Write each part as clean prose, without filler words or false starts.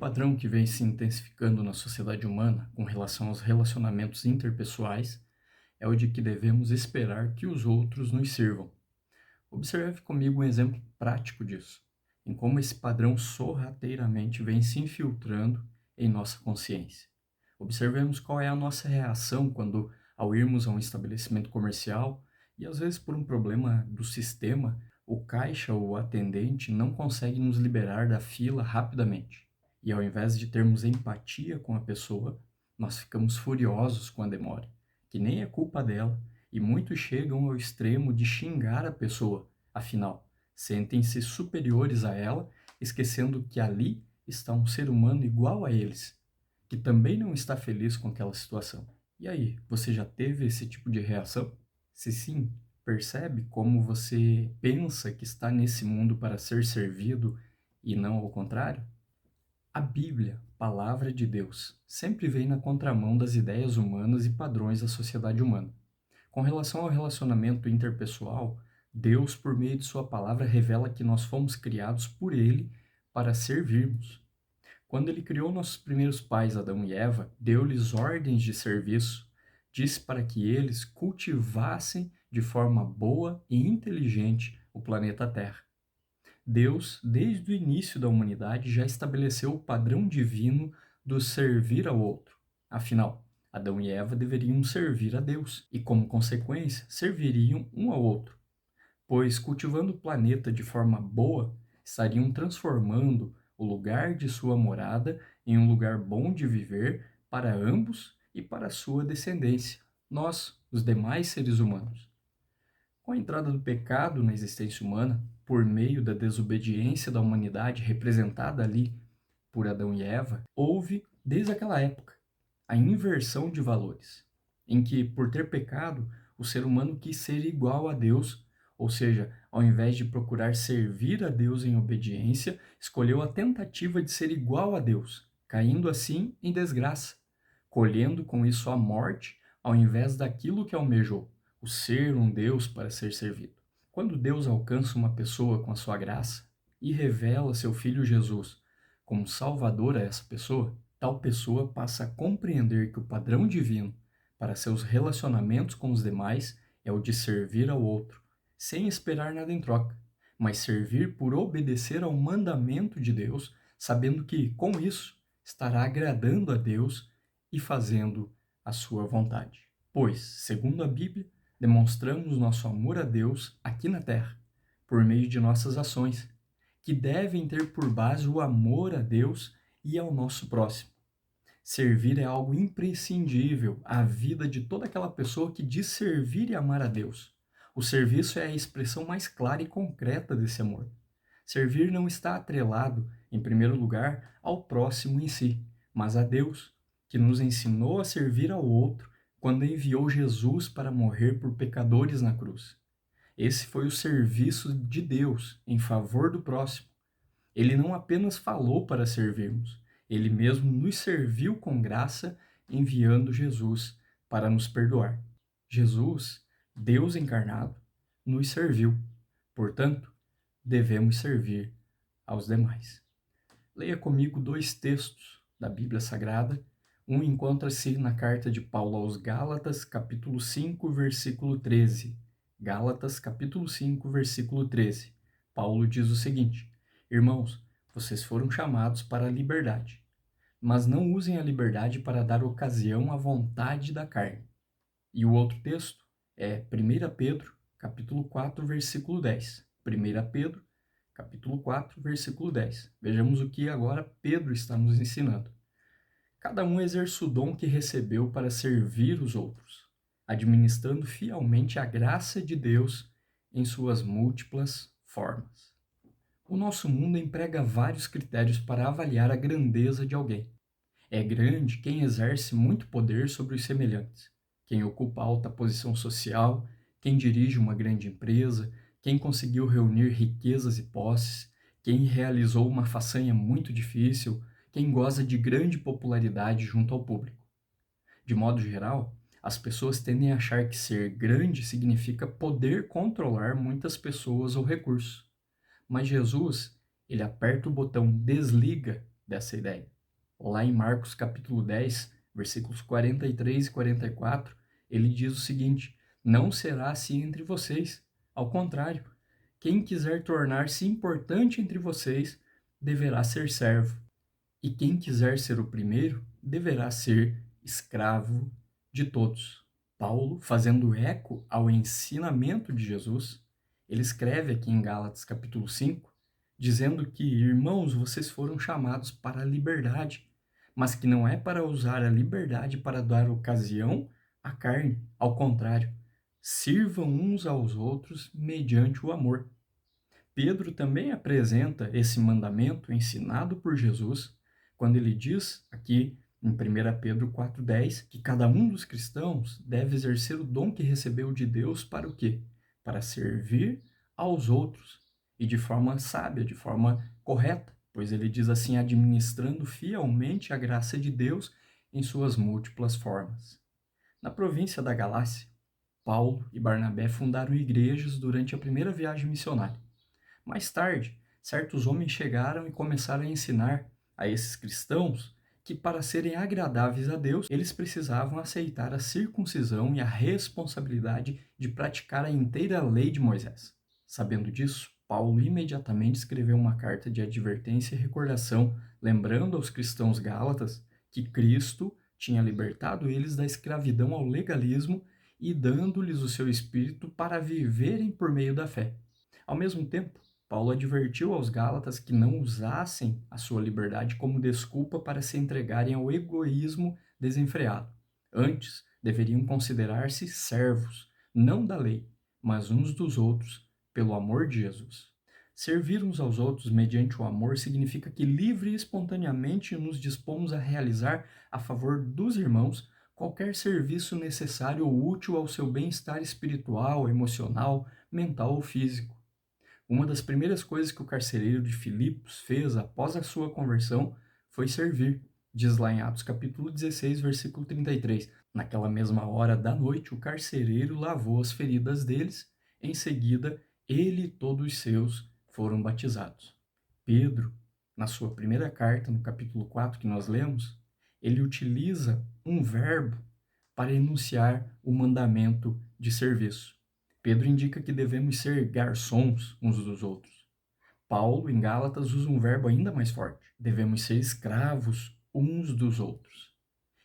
padrão que vem se intensificando na sociedade humana com relação aos relacionamentos interpessoais é o de que devemos esperar que os outros nos sirvam. Observe comigo um exemplo prático disso, em como esse padrão sorrateiramente vem se infiltrando em nossa consciência. Observemos qual é a nossa reação quando, ao irmos a um estabelecimento comercial e às vezes por um problema do sistema, o caixa ou o atendente não consegue nos liberar da fila rapidamente. E ao invés de termos empatia com a pessoa, nós ficamos furiosos com a demora, que nem é culpa dela, e muitos chegam ao extremo de xingar a pessoa. Afinal, sentem-se superiores a ela, esquecendo que ali está um ser humano igual a eles, que também não está feliz com aquela situação. E aí, você já teve esse tipo de reação? Se sim, percebe como você pensa que está nesse mundo para ser servido e não ao contrário? A Bíblia, palavra de Deus, sempre vem na contramão das ideias humanas e padrões da sociedade humana. Com relação ao relacionamento interpessoal, Deus, por meio de Sua palavra, revela que nós fomos criados por Ele para servirmos. Quando Ele criou nossos primeiros pais, Adão e Eva, deu-lhes ordens de serviço, disse para que eles cultivassem de forma boa e inteligente o planeta Terra. Deus, desde o início da humanidade, já estabeleceu o padrão divino do servir ao outro. Afinal, Adão e Eva deveriam servir a Deus e, como consequência, serviriam um ao outro, pois cultivando o planeta de forma boa, estariam transformando o lugar de sua morada em um lugar bom de viver para ambos e para a sua descendência, nós, os demais seres humanos. Com a entrada do pecado na existência humana, por meio da desobediência da humanidade representada ali por Adão e Eva, houve, desde aquela época, a inversão de valores, em que, por ter pecado, o ser humano quis ser igual a Deus, ou seja, ao invés de procurar servir a Deus em obediência, escolheu a tentativa de ser igual a Deus, caindo assim em desgraça, colhendo com isso a morte ao invés daquilo que almejou, o ser um Deus para ser servido. Quando Deus alcança uma pessoa com a sua graça e revela seu Filho Jesus como Salvador a essa pessoa, tal pessoa passa a compreender que o padrão divino para seus relacionamentos com os demais é o de servir ao outro, sem esperar nada em troca, mas servir por obedecer ao mandamento de Deus, sabendo que, com isso, estará agradando a Deus e fazendo a sua vontade. Pois, segundo a Bíblia, demonstramos nosso amor a Deus aqui na terra, por meio de nossas ações, que devem ter por base o amor a Deus e ao nosso próximo. Servir é algo imprescindível à vida de toda aquela pessoa que diz servir e amar a Deus. O serviço é a expressão mais clara e concreta desse amor. Servir não está atrelado, em primeiro lugar, ao próximo em si, mas a Deus, que nos ensinou a servir ao outro quando enviou Jesus para morrer por pecadores na cruz. Esse foi o serviço de Deus em favor do próximo. Ele não apenas falou para servirmos, ele mesmo nos serviu com graça, enviando Jesus para nos perdoar. Jesus, Deus encarnado, nos serviu. Portanto, devemos servir aos demais. Leia comigo dois textos da Bíblia Sagrada. Um encontra-se na carta de Paulo aos Gálatas, capítulo 5, versículo 13. Gálatas, capítulo 5, versículo 13. Paulo diz o seguinte: Irmãos, vocês foram chamados para a liberdade, mas não usem a liberdade para dar ocasião à vontade da carne. E o outro texto é 1 Pedro, capítulo 4, versículo 10. 1 Pedro, capítulo 4, versículo 10. Vejamos o que agora Pedro está nos ensinando. Cada um exerce o dom que recebeu para servir os outros, administrando fielmente a graça de Deus em suas múltiplas formas. O nosso mundo emprega vários critérios para avaliar a grandeza de alguém. É grande quem exerce muito poder sobre os semelhantes, quem ocupa alta posição social, quem dirige uma grande empresa, quem conseguiu reunir riquezas e posses, quem realizou uma façanha muito difícil, quem goza de grande popularidade junto ao público. De modo geral, as pessoas tendem a achar que ser grande significa poder controlar muitas pessoas ou recursos. Mas Jesus, ele aperta o botão desliga dessa ideia. Lá em Marcos capítulo 10, versículos 43 e 44, ele diz o seguinte: não será assim entre vocês. Ao contrário, quem quiser tornar-se importante entre vocês deverá ser servo, e quem quiser ser o primeiro deverá ser escravo de todos. Paulo, fazendo eco ao ensinamento de Jesus, ele escreve aqui em Gálatas capítulo 5, dizendo que, irmãos, vocês foram chamados para a liberdade, mas que não é para usar a liberdade para dar ocasião à carne. Ao contrário, sirvam uns aos outros mediante o amor. Pedro também apresenta esse mandamento ensinado por Jesus quando ele diz aqui em 1 Pedro 4,10 que cada um dos cristãos deve exercer o dom que recebeu de Deus para o quê? Para servir aos outros e de forma sábia, de forma correta, pois ele diz assim, administrando fielmente a graça de Deus em suas múltiplas formas. Na província da Galácia, Paulo e Barnabé fundaram igrejas durante a primeira viagem missionária. Mais tarde, certos homens chegaram e começaram a ensinar a esses cristãos que, para serem agradáveis a Deus, eles precisavam aceitar a circuncisão e a responsabilidade de praticar a inteira lei de Moisés. Sabendo disso, Paulo imediatamente escreveu uma carta de advertência e recordação, lembrando aos cristãos gálatas que Cristo tinha libertado eles da escravidão ao legalismo e dando-lhes o seu espírito para viverem por meio da fé. Ao mesmo tempo, Paulo advertiu aos Gálatas que não usassem a sua liberdade como desculpa para se entregarem ao egoísmo desenfreado. Antes, deveriam considerar-se servos, não da lei, mas uns dos outros, pelo amor de Jesus. Servir uns aos outros mediante o amor significa que livre e espontaneamente nos dispomos a realizar a favor dos irmãos qualquer serviço necessário ou útil ao seu bem-estar espiritual, emocional, mental ou físico. Uma das primeiras coisas que o carcereiro de Filipos fez após a sua conversão foi servir, diz lá em Atos capítulo 16, versículo 33. Naquela mesma hora da noite, o carcereiro lavou as feridas deles, em seguida, ele e todos os seus foram batizados. Pedro, na sua primeira carta, no capítulo 4 que nós lemos, ele utiliza um verbo para enunciar o mandamento de serviço. Pedro indica que devemos ser garçons uns dos outros. Paulo, em Gálatas, usa um verbo ainda mais forte. Devemos ser escravos uns dos outros.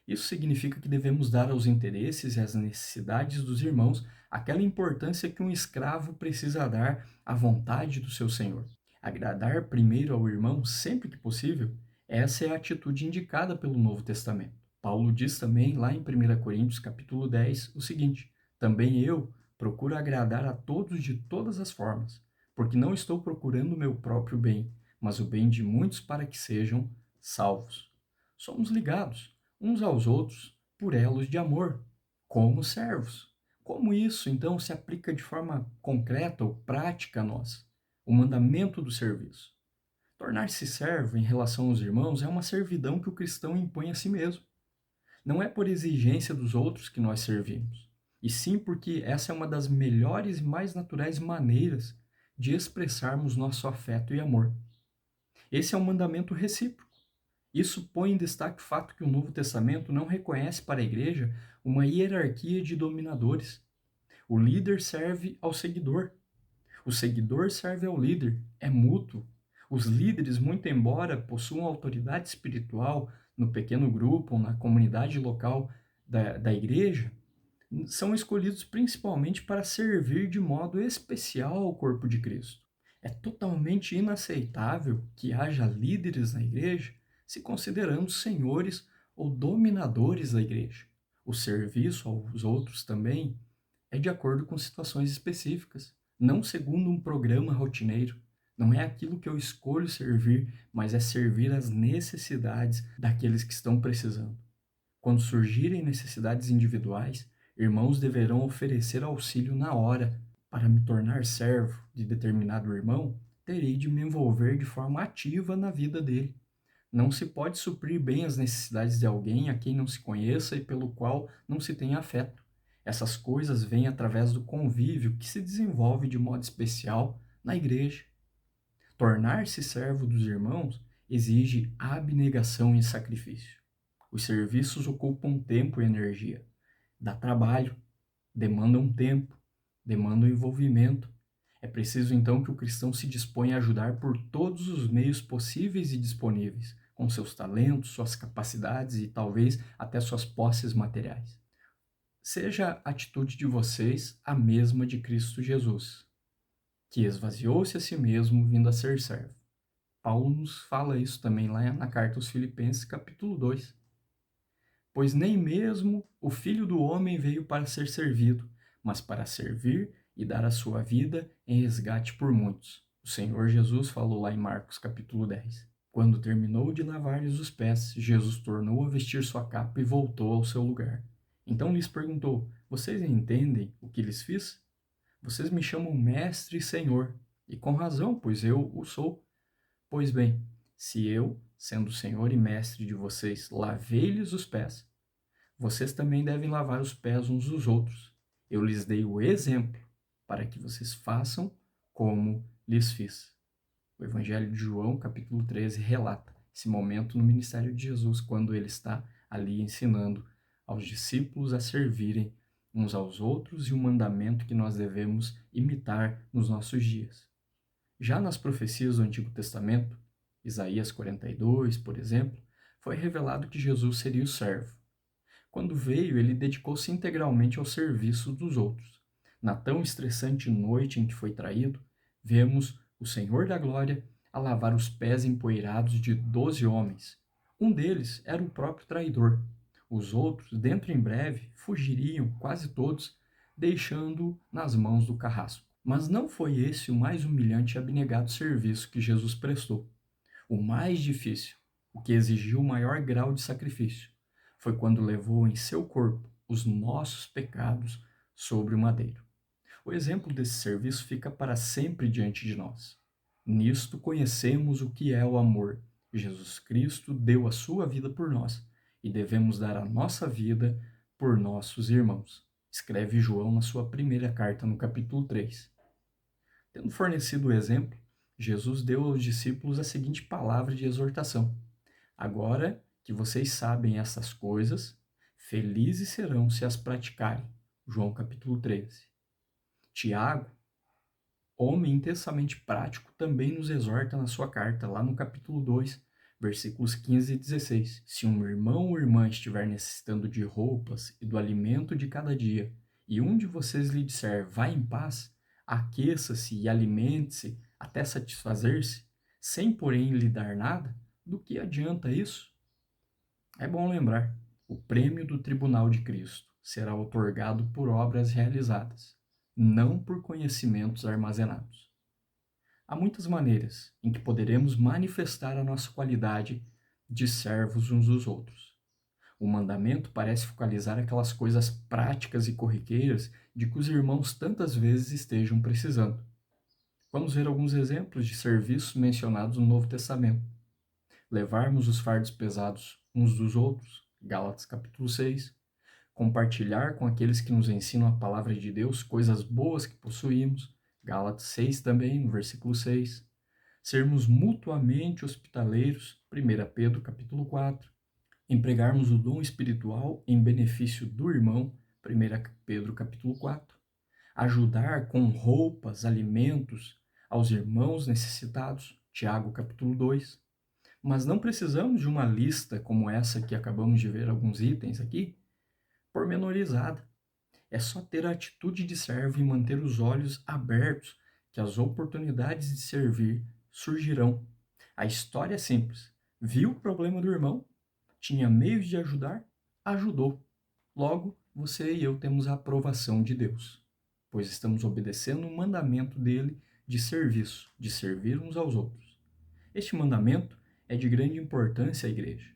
Isso significa que devemos dar aos interesses e às necessidades dos irmãos aquela importância que um escravo precisa dar à vontade do seu senhor. Agradar primeiro ao irmão sempre que possível, essa é a atitude indicada pelo Novo Testamento. Paulo diz também lá em 1 Coríntios capítulo 10 o seguinte: também eu procuro agradar a todos de todas as formas, porque não estou procurando o meu próprio bem, mas o bem de muitos para que sejam salvos. Somos ligados uns aos outros por elos de amor, como servos. Como isso, então, se aplica de forma concreta ou prática a nós? O mandamento do serviço. Tornar-se servo em relação aos irmãos é uma servidão que o cristão impõe a si mesmo. Não é por exigência dos outros que nós servimos, e sim porque essa é uma das melhores e mais naturais maneiras de expressarmos nosso afeto e amor. Esse é um mandamento recíproco. Isso põe em destaque o fato que o Novo Testamento não reconhece para a igreja uma hierarquia de dominadores. O líder serve ao seguidor. O seguidor serve ao líder. É mútuo. Os líderes, muito embora possuam autoridade espiritual no pequeno grupo ou na comunidade local da igreja, são escolhidos principalmente para servir de modo especial ao corpo de Cristo. É totalmente inaceitável que haja líderes na igreja se considerando senhores ou dominadores da igreja. O serviço aos outros também é de acordo com situações específicas, não segundo um programa rotineiro. Não é aquilo que eu escolho servir, mas é servir às necessidades daqueles que estão precisando. Quando surgirem necessidades individuais, irmãos deverão oferecer auxílio na hora. Para me tornar servo de determinado irmão, terei de me envolver de forma ativa na vida dele. Não se pode suprir bem as necessidades de alguém a quem não se conheça e pelo qual não se tenha afeto. Essas coisas vêm através do convívio que se desenvolve de modo especial na igreja. Tornar-se servo dos irmãos exige abnegação e sacrifício. Os serviços ocupam tempo e energia, dá trabalho, demandam tempo, demandam envolvimento. É preciso então que o cristão se disponha a ajudar por todos os meios possíveis e disponíveis, com seus talentos, suas capacidades e talvez até suas posses materiais. Seja a atitude de vocês a mesma de Cristo Jesus, que esvaziou-se a si mesmo, vindo a ser servo. Paulo nos fala isso também lá na carta aos Filipenses, capítulo 2. Pois nem mesmo o Filho do Homem veio para ser servido, mas para servir e dar a sua vida em resgate por muitos. O Senhor Jesus falou lá em Marcos, capítulo 10. Quando terminou de lavar-lhes os pés, Jesus tornou a vestir sua capa e voltou ao seu lugar. Então lhes perguntou: vocês entendem o que lhes fiz? Vocês me chamam mestre e senhor, e com razão, pois eu o sou. Pois bem, se eu, sendo senhor e mestre de vocês, lavei-lhes os pés, vocês também devem lavar os pés uns dos outros. Eu lhes dei o exemplo para que vocês façam como lhes fiz. O Evangelho de João, capítulo 13, relata esse momento no ministério de Jesus, quando ele está ali ensinando aos discípulos a servirem uns aos outros e o mandamento que nós devemos imitar nos nossos dias. Já nas profecias do Antigo Testamento, Isaías 42, por exemplo, foi revelado que Jesus seria o servo. Quando veio, ele dedicou-se integralmente ao serviço dos outros. Na tão estressante noite em que foi traído, vemos o Senhor da Glória a lavar os pés empoeirados de 12 homens. Um deles era o próprio traidor. Os outros, dentro em breve, fugiriam, quase todos, deixando-o nas mãos do carrasco. Mas não foi esse o mais humilhante e abnegado serviço que Jesus prestou. O mais difícil, o que exigiu o maior grau de sacrifício, foi quando levou em seu corpo os nossos pecados sobre o madeiro. O exemplo desse serviço fica para sempre diante de nós. Nisto conhecemos o que é o amor. Jesus Cristo deu a sua vida por nós e devemos dar a nossa vida por nossos irmãos. Escreve João na sua primeira carta, no capítulo 3. Tendo fornecido o exemplo, Jesus deu aos discípulos a seguinte palavra de exortação: agora que vocês sabem essas coisas, felizes serão se as praticarem. João capítulo 13. Tiago, homem intensamente prático, também nos exorta na sua carta, lá no capítulo 2, versículos 15 e 16. Se um irmão ou irmã estiver necessitando de roupas e do alimento de cada dia, e um de vocês lhe disser, vá em paz, aqueça-se e alimente-se até satisfazer-se, sem porém lhe dar nada, do que adianta isso? É bom lembrar, o prêmio do tribunal de Cristo será otorgado por obras realizadas, não por conhecimentos armazenados. Há muitas maneiras em que poderemos manifestar a nossa qualidade de servos uns dos outros. O mandamento parece focalizar aquelas coisas práticas e corriqueiras de que os irmãos tantas vezes estejam precisando. Vamos ver alguns exemplos de serviços mencionados no Novo Testamento. Levarmos os fardos pesados uns dos outros, Gálatas capítulo 6. Compartilhar com aqueles que nos ensinam a palavra de Deus coisas boas que possuímos, Gálatas 6 também, no versículo 6. Sermos mutuamente hospitaleiros, 1 Pedro capítulo 4. Empregarmos o dom espiritual em benefício do irmão, 1 Pedro capítulo 4. Ajudar com roupas, alimentos aos irmãos necessitados, Tiago capítulo 2. Mas não precisamos de uma lista como essa que acabamos de ver, alguns itens aqui, pormenorizada. É só ter a atitude de servo e manter os olhos abertos, que as oportunidades de servir surgirão. A história é simples. Viu o problema do irmão? Tinha meios de ajudar? Ajudou. Logo, você e eu temos a aprovação de Deus, pois estamos obedecendo o mandamento dele de serviço, de servir uns aos outros. Este mandamento é de grande importância à igreja.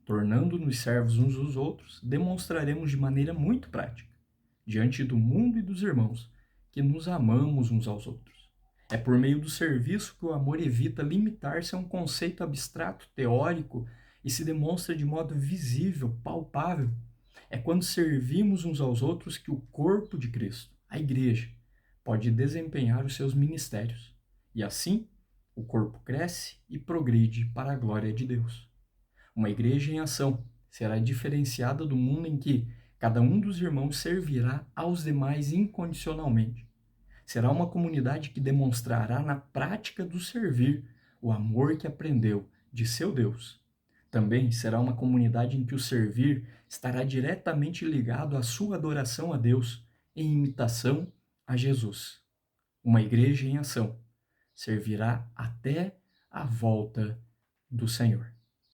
Tornando-nos servos uns dos outros, demonstraremos de maneira muito prática, diante do mundo e dos irmãos, que nos amamos uns aos outros. É por meio do serviço que o amor evita limitar-se a um conceito abstrato, teórico, e se demonstra de modo visível, palpável. É quando servimos uns aos outros que o corpo de Cristo, a igreja, pode desempenhar os seus ministérios. E assim, O corpo cresce e progride para a glória de Deus. Uma igreja em ação será diferenciada do mundo em que cada um dos irmãos servirá aos demais incondicionalmente. Será uma comunidade que demonstrará na prática do servir o amor que aprendeu de seu Deus. Também será uma comunidade em que o servir estará diretamente ligado à sua adoração a Deus, em imitação a Jesus. Uma igreja em ação servirá até a volta do Senhor.